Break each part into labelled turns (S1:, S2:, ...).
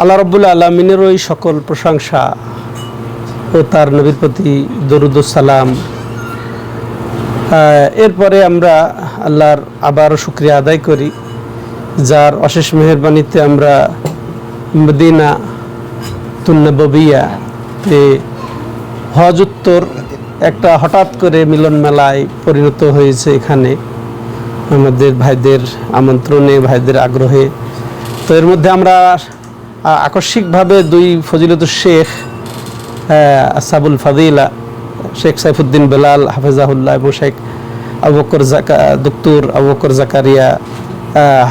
S1: আল্লাহ রাব্বুল আলামিনের ওই সকল প্রশংসা ও তার নবীর প্রতি দরুদ ও সালাম। এরপরে আমরা আল্লাহর আবারও শুকরিয়া আদায় করি, যার অশেষ মেহেরবানিতে আমরা মদিনা তুন্নববিয়াতে হজ উত্তর একটা হঠাৎ করে মিলন মেলায় পরিণত হয়েছে। এখানে আমাদের ভাইদের আমন্ত্রণে, ভাইদের আগ্রহে। তো এর মধ্যে আমরা আকস্মিকভাবে দুই ফজিলতুর শেখ আসাবুল ফাদিলা শেখ সাইফুদ্দিন বেলাল হাফেজাহুল্লাহ এবং শেখ ডক্টর আবু বকর জাকারিয়া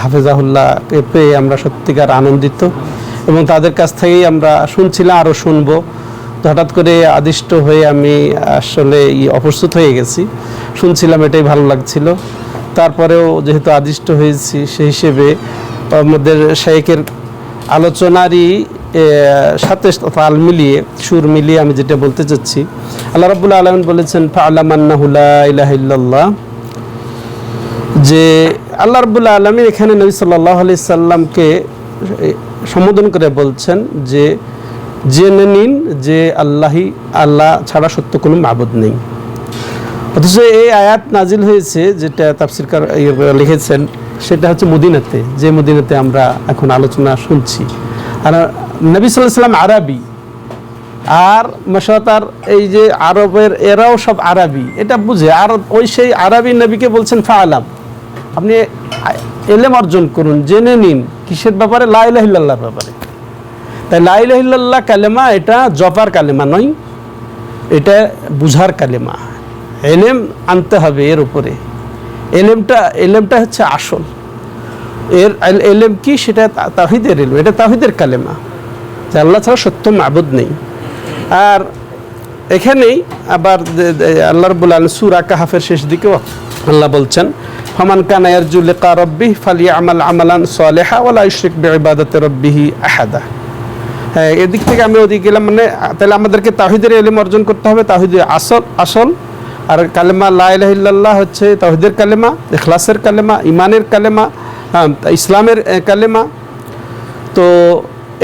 S1: হাফেজাহুল্লাহ পেয়ে আমরা সত্যিকার আনন্দিত এবং তাদের কাছ থেকেই আমরা শুনছিলাম, আরও শুনবো। তো হঠাৎ করে আদিষ্ট হয়ে আমি আসলে অপ্রস্তুত হয়ে গেছি, শুনছিলাম, এটাই ভালো লাগছিল। তারপরেও যেহেতু আদিষ্ট হয়েছি, সেই হিসেবে আমাদের শেখের আলোচনারই সাথে তাল মিলিয়ে, সুর মিলিয়ে আমি যেটা বলতে চাচ্ছি, আল্লাহ রাব্বুল আলামিন বলেছেন ফা'লাম আন্নাহু লা ইলাহা ইল্লাল্লাহ, যে আল্লাহ রাব্বুল আলামিন এখানে নবী সাল্লাল্লাহু আলাইহি সাল্লামকে সম্বোধন করে বলছেন যে জেনে নিন যে আল্লাহ ছাড়া সত্য কোনো মাবুদ নেই। অথচ এই আয়াত নাজিল হয়েছে, যেটা তাফসীরকার লিখেছেন, সেটা হচ্ছে মদিনাতে, যে মদিনাতে আমরা এখন আলোচনা শুনছি। আর নবী সাল্লাল্লাহু আলাইহি সাল্লাম আরবি, আর মাশাআল্লাহ এই যে আরবের এরাও সব আরবি, এটা বুঝে। আর ওই সেই আরবি নবীকে বলছেন ফা'লাম, আপনি ইলম অর্জন করুন, জেনে নিন কিসের ব্যাপারে? লা ইলাহা ইল্লাল্লাহর ব্যাপারে। তাই লা ইলাহা ইল্লাল্লাহ কালেমা এটা জপার কালেমা নয়, এটা বুঝার কালেমা। এলেম আনতে হবে এর উপরে। এলেমটা হচ্ছে আসল। এর এলেম কি? সেটা তাওহীদের এলেম, এটা তাওহীদের কালেমা, যে আল্লাহ ছাড়া সত্য মাবুদ নেই। আর এখানেই আবার আল্লাহ রাব্বুল আলামিন সূরা কাহফের শেষ দিকেও আল্লাহ বলছেন ফামান কানা ইয়ারজু লিকা রাব্বিহি ফালিয়ামাল আমালান সালিহা ওয়া লা ইউশরিক বিইবাদাতি রাব্বিহি আহাদা। হ্যাঁ, এদিক থেকে আমি ওদিকে গেলাম। মানে তাহলে আমাদেরকে তাওহীদের ইলম অর্জন করতে হবে, তাওহীদের আসল। আর কালেমা লা ইলাহা ইল্লাল্লাহ হচ্ছে তাওহীদের কালেমা, ইখলাসের কালেমা, ঈমানের কালেমা, ইসলামের কালেমা। তো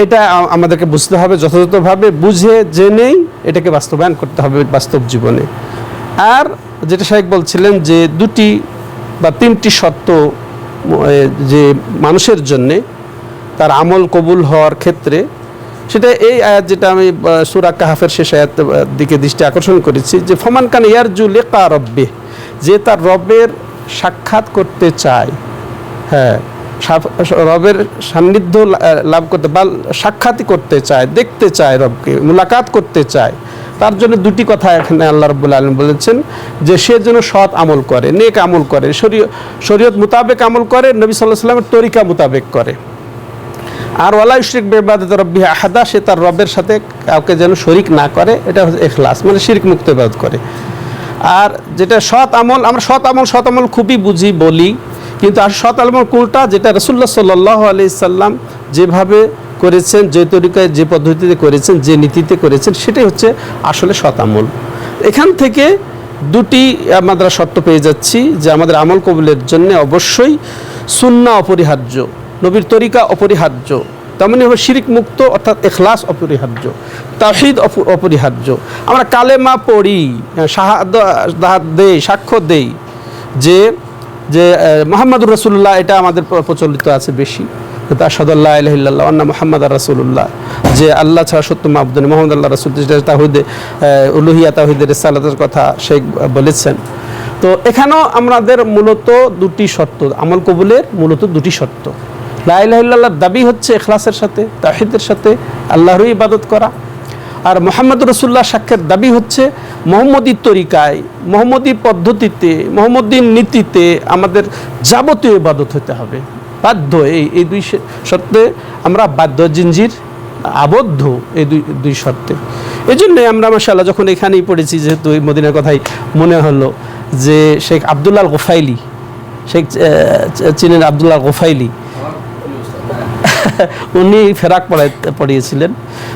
S1: এটা আমাদেরকে বুঝতে হবে, যথাযথভাবে বুঝে জেনেই এটাকে বাস্তবায়ন করতে হবে বাস্তব জীবনে। আর যেটা শাইখ বলছিলেন যে দুটি বা তিনটি শর্ত যে মানুষের জন্যে তার আমল কবুল হওয়ার ক্ষেত্রে, সেটা এই আয়াত, যেটা আমি সূরা কাহফের শেষ আয়াত দিকে দৃষ্টি আকর্ষণ করেছি, যে ফামান কানা ইয়ারজু লিকা রাব্বিহি, যে তার রবের সাক্ষাৎ করতে চায়, হ্যাঁ, রবের সান্নিধ্য লাভ করতে বা সাক্ষাৎই করতে চায়, দেখতে চায়, রবকে মুলাকাত করতে চায়, তার জন্য দুটি কথা এখানে আল্লাহ রাব্বুল আলামিন বলেছেন, যে সে যেন সৎ আমল করে, নেক আমল করে, শরীয়ত মোতাবেক আমল করে, নবী সাল্লাল্লাহু আলাইহি ওয়াসাল্লামের তরিকা মোতাবেক করে। আর ওয়ালা ইউশরিক বিইবাদাতি রাব্বিহি আহাদা, সে তার রবের সাথে কাউকে যেন শরীক না করে, এটা হচ্ছে ইখলাস, মানে শিরক মুক্ত ইবাদত করে। আর যেটা সৎ আমল, আমরা সৎ আমল খুবই বুঝি, বলি, কিন্তু আর সৎ আমল কোনটা? যেটা রাসূলুল্লাহ সাল্লাল্লাহু আলাইহি সাল্লাম যেভাবে করেছেন, যে তরিকায়, যে পদ্ধতিতে করেছেন, যে নীতিতে করেছেন, সেটাই হচ্ছে আসলে সৎ আমল। এখান থেকে দুটি আমরা শর্ত পেয়ে যাচ্ছি, যে আমাদের আমল কবুলের জন্য অবশ্যই সুন্নাহ অপরিহার্য, নবীর তরিকা অপরিহার্য, তেমনি হবে শিরক মুক্ত অর্থাৎ ইখলাস অপরিহার্য, তাওহীদ অপরিহার্য। আমরা কালেমা পড়ি, শাহাদাত দেই, সাক্ষ্য দেই যে মুহাম্মাদুর রাসূলুল্লাহ, এটা আমাদের প্রচলিত আছে বেশি, আশহাদু আল্লা ইলাহা ইল্লাল্লাহ ওয়া আন্না মুহাম্মাদার রাসূলুল্লাহ, যে আল্লাহ ছাড়া সত্য মাবুদ নেই, মুহাম্মদ আল্লাহ রাসূল, তাওহীদে উলুহিয়া, তাওহীদের রিসালাতের কথা শেখ বলেছেন। তো এখানেও আমাদের মূলত দুটি শর্ত, আমল কবুলের মূলত দুটি শর্ত। লা ইলাহা ইল্লাল্লাহর দাবি হচ্ছে ইখলাসের সাথে, তাওহীদের সাথে আল্লাহরই ইবাদত করা। আর মুহাম্মদুর রাসূলুল্লাহ সাক্ষ্যের দাবি হচ্ছে মুহাম্মদী তরিকায়, মুহাম্মদী পদ্ধতিতে, মুহাম্মদী নীতিতে আমাদের যাবতীয় ইবাদত হতে হবে, বাধ্য। এই দুই শর্তে আমরা বাধ্য, জিনজির আবদ্ধ, এই দুই শর্তে। এই জন্যে আমরা মাশাআল্লাহ যখন এখানেই পড়েছি, যেহেতু এই মদিনার কথাই মনে হলো, যে শেখ আব্দুল্লাহ আল গোফাইলি, শেখ চিনেন আব্দুল্লাহ আল গোফাইলি, উনি ফেরাক পড়িয়েছিলেন।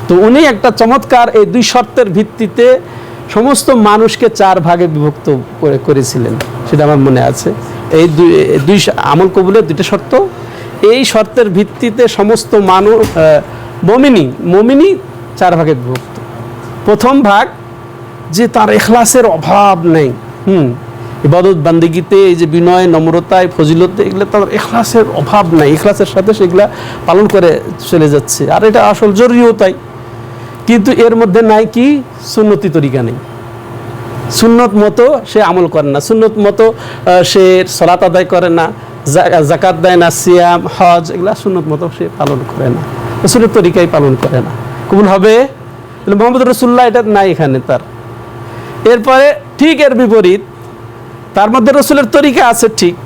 S1: তো উনি একটা চমৎকার এই দুই শর্তের ভিত্তিতে সমস্ত মানুষকে চার ভাগে বিভক্ত করেছিলেন, সেটা আমার মনে আছে। এই দুই আমল কবুলের দুইটা শর্ত, এই শর্তের ভিত্তিতে সমস্ত মানুষ মমিনী 4 ভাগে বিভক্ত। প্রথম ভাগ যে তার ইখলাসের অভাব নেই, ইবাদত বান্দিগিতে এই যে বিনয় নম্রতায় ফজিলতে এগুলো তার ইখলাসের অভাব নাই, ইখলাসের সাথে সেগুলা পালন করে চলে যাচ্ছে, আর এটা আসল জরুরিও তাই। কিন্তু এর মধ্যে নাই কি সুন্নতি তরিকা নেই, সুন্নত মতো সে আমল করে না, সুন্নত মতো সে সালাত আদায় করে না, যাকাত দেয় না, সিয়াম হজ এগুলা সুন্নত মতো সে পালন করে না, রাসূলের তরিকায় পালন করে না, কবুল হবে? মুহাম্মদ রাসূলুল্লাহ এটা নাই এখানে তার। এরপরে ঠিক এর বিপরীত, তার মধ্যে রাসূলের তরিকা আছে ঠিক,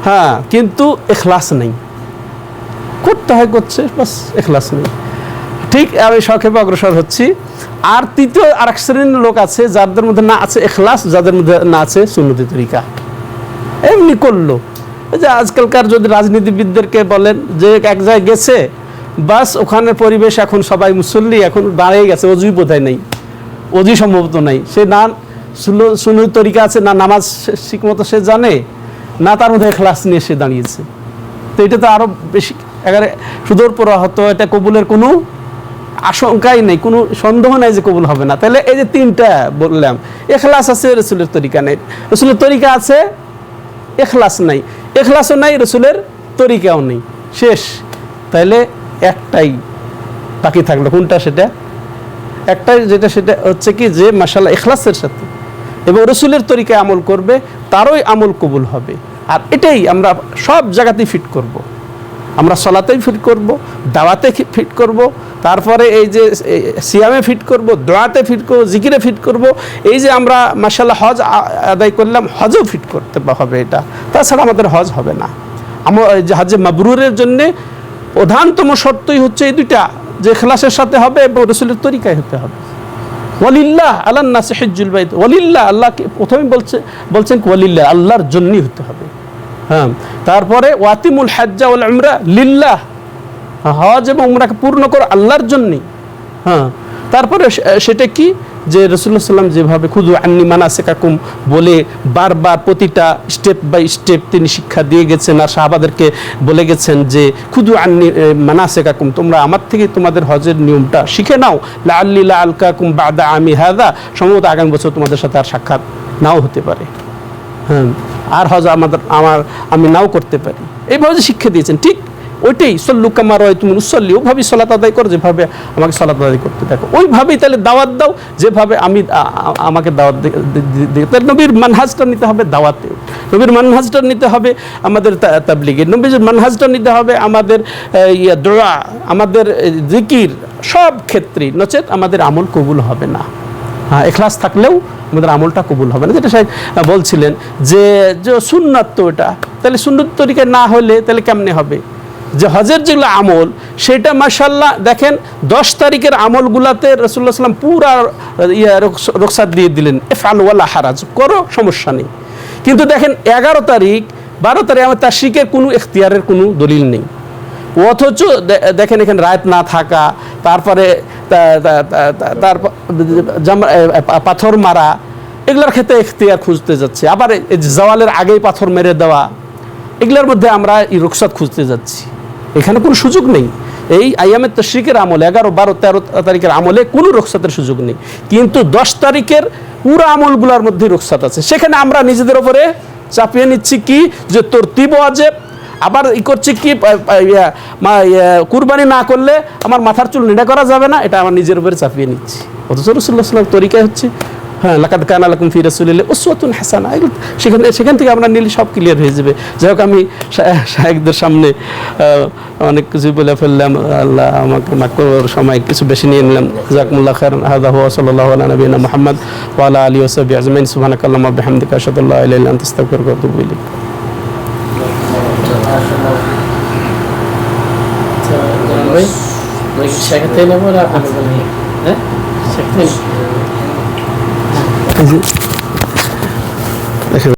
S1: হ্যাঁ, কিন্তু ইখলাস নেই, করতে হয় করছে বাস, ইখলাস নেই। ঠিক আমি সংক্ষেপে অগ্রসর হচ্ছি। আর তৃতীয় আরেক শ্রেণীর লোক আছে যাদের মধ্যে না আছে ইখলাস, যাদের মধ্যে না আছে সুন্নতি তরিকা, এমনি করলো। যে আজকালকার যদি রাজনীতিবিদদেরকে বলেন যে এক জায়গায় গেছে, বাস ওখানে পরিবেশ এখন সবাই মুসল্লি, এখন দাঁড়িয়ে গেছে, অজুই বোধহয় নেই, অজুই সম্ভবত নাই, সে না সুন্নতি তরিকা আছে, না নামাজ ঠিক মতো সে জানে, না তার মধ্যে ইখলাস নিয়ে সে দাঁড়িয়েছে। তো এটা তো আরো বেশি একেবারে সুদূর প্রহত, এটা কবুলের কোনো আশঙ্কাই নেই, কোনো সন্দেহ নাই যে কবুল হবে না। তাহলে এই যে 3টা বললাম, ইখলাস আছে, রাসূলের তরিকা নেই, রাসূলের তরিকা আছে, ইখলাস নাই, ইখলাসও নাই, রাসূলের তরিকাও নেই, শেষ। তাহলে একটাই বাকি থাকলো, কোনটা? সেটা একটাই, যেটা সেটা হচ্ছে কি যে মাশাআল্লাহ ইখলাসের সাথে এবং রাসূলের তরিকায় আমল করবে, তারই আমল কবুল হবে। আর এটাই আমরা সব জায়গাতেই ফিট করব, আমরা সালাতেই ফিট করব, দাওয়াতে ফিট করব, তারপরে এই যে সিয়ামে ফিট করব, দোয়াতে ফিট করব, জিকিরে ফিট করব, এই যে আমরা মাশাআল্লাহ হজ আদায় করলাম, হজও ফিট করতে হবে এটা, তাছাড়া আমাদের হজ হবে না। হজে মাবরুরের জন্য প্রধানতম শর্তই হচ্ছে এই 2টা, যে ইখলাসের সাথে হবে এবং রাসূলের তরিকায় হতে হবে। ওয়ালিল্লাহ আলান নাসি হিজ্জুল বাইত, ওয়ালিল্লাহ, আল্লাহকে প্রথমে বলছেন ওয়ালিল্লাহ, আল্লাহর জন্যই হতে হবে, হ্যাঁ। তারপরে ওয়াতিমুল হাজ্জা ওয়াল উমরা লিল্লাহ, হজ এবং উমরাকে পূর্ণ করো আল্লাহর জন্যই, হ্যাঁ। তারপরে সেটা কি যে রাসূলুল্লাহ সাল্লাম যেভাবে খুযু আন্নী মানাসিকাকুম বলে বারবার প্রতিটা স্টেপ বাই স্টেপ তিনি শিক্ষা দিয়ে গেছেন, আর সাহাবাদেরকে বলে গেছেন যে খুযু আন্নী মানাসিকাকুম, তোমরা আমার থেকে তোমাদের হজের নিয়মটা শিখে নাও, লাআল্লি লাআলকাকুম বাদা আমি হাযা, সম্ভবত আগামী বছর তোমাদের সাথে আর সাক্ষাৎ নাও হতে পারে, হ্যাঁ, আর হজ আমি নাও করতে পারি, এইভাবে যে শিক্ষা দিয়েছেন, ঠিক ওইটাই সল্লু কামা রাআইতুমুনি উসাল্লি, ওইভাবেই সালাত আদায় করো, যেভাবে আমাকে সালাত আদায় করতে দেখো, ওইভাবেই তাহলে দাওয়াত দাও, যেভাবে আমাকে দাওয়াত তাহলে নবীর মানহাজটা নিতে হবে দাওয়াতে, নবীর মানহাজটা নিতে হবে আমাদের তাবলীগে, নবীর মানহাজটা নিতে হবে আমাদের দোয়া, আমাদের জিকির, সব ক্ষেত্রে, নচেত আমাদের আমল কবুল হবে না। হ্যাঁ, ইখলাস থাকলেও আমাদের আমলটা কবুল হবে না। যেটা সাহেব বলছিলেন যে সুন্নাত, তো এটা তাহলে সুন্নত তরিকা না হলে তাহলে কেমনে হবে? যে হজের যেগুলো আমল, সেটা মাশাআল্লাহ দেখেন 10 তারিখের আমলগুলাতে রাসূলুল্লাহ সাল্লাম পুরা রুখসাত দিয়ে দিলেন, ইফআল ওয়ালা হারাজ, করো সমস্যা নেই। কিন্তু দেখেন 11 তারিখ 12 তারিখ আমার তাশরিকের কোনো ইখতিয়ারের কোনো দলিল নেই, অথচ দেখেন এখানে রাত না থাকা, তারপরে পাথর মারা, এগুলোর ক্ষেত্রে ইখতিয়ার খুঁজতে যাচ্ছে, আবার জওয়ালের আগেই পাথর মেরে দেওয়া, এগুলোর মধ্যে আমরা এই রুখসাত খুঁজতে যাচ্ছি, এখানে কোনো সুযোগ নেই। এই আইয়ামে তাশরিকের আমলে 11, 12, 13 তারিখের আমলে কোনো রুখসাতের সুযোগ নেই, কিন্তু 10 তারিখের পুরো আমলগুলোর মধ্যে রুখসাত আছে। সেখানে আমরা নিজেদের উপরে চাপিয়ে নিচ্ছি কি যে তরতিব ওয়াজিব, আবার করছি কি কুরবানি না করলে আমার মাথার চুল নিড়া করা যাবে না, এটা আমার নিজের উপরে চাপিয়ে নিচ্ছি। অথচ রাসূলুল্লাহ সাল্লাল্লাহু আলাইহি ওয়াসাল্লাম তরিকা হচ্ছে হ্যাঁ, লাকাদ কানা লাকুম ফি রাসূলিল্লাহি উসওয়াতুন হাসানাহ, সেখান থেকে আমরা নিলে সব ক্লিয়ার হয়ে যাবে। যাই হোক, আমি শায়েখদের সামনে অনেক কিছু বলে ফেললাম, আল্লাহ আমাকে মাফ করার সময় কিছু বেশি নিয়ে নিলাম। জাযাকুমুল্লাহু খাইরান। হাযা হুয়া সাল্লাল্লাহু আলা নবিয়িনা মুহাম্মদ ওয়া আলা আলিহি ওয়া সাহবিহি আজমাইন। সুবহানাকাল্লাহুম্মা ওয়া বিহামদিকা আশহাদু আল্লা ইলাহা ইল্লা আনতা আস্তাগফিরুকা ওয়া আতুবু ইলাইক। শেখাতে নেব না, হ্যাঁ শেখাতে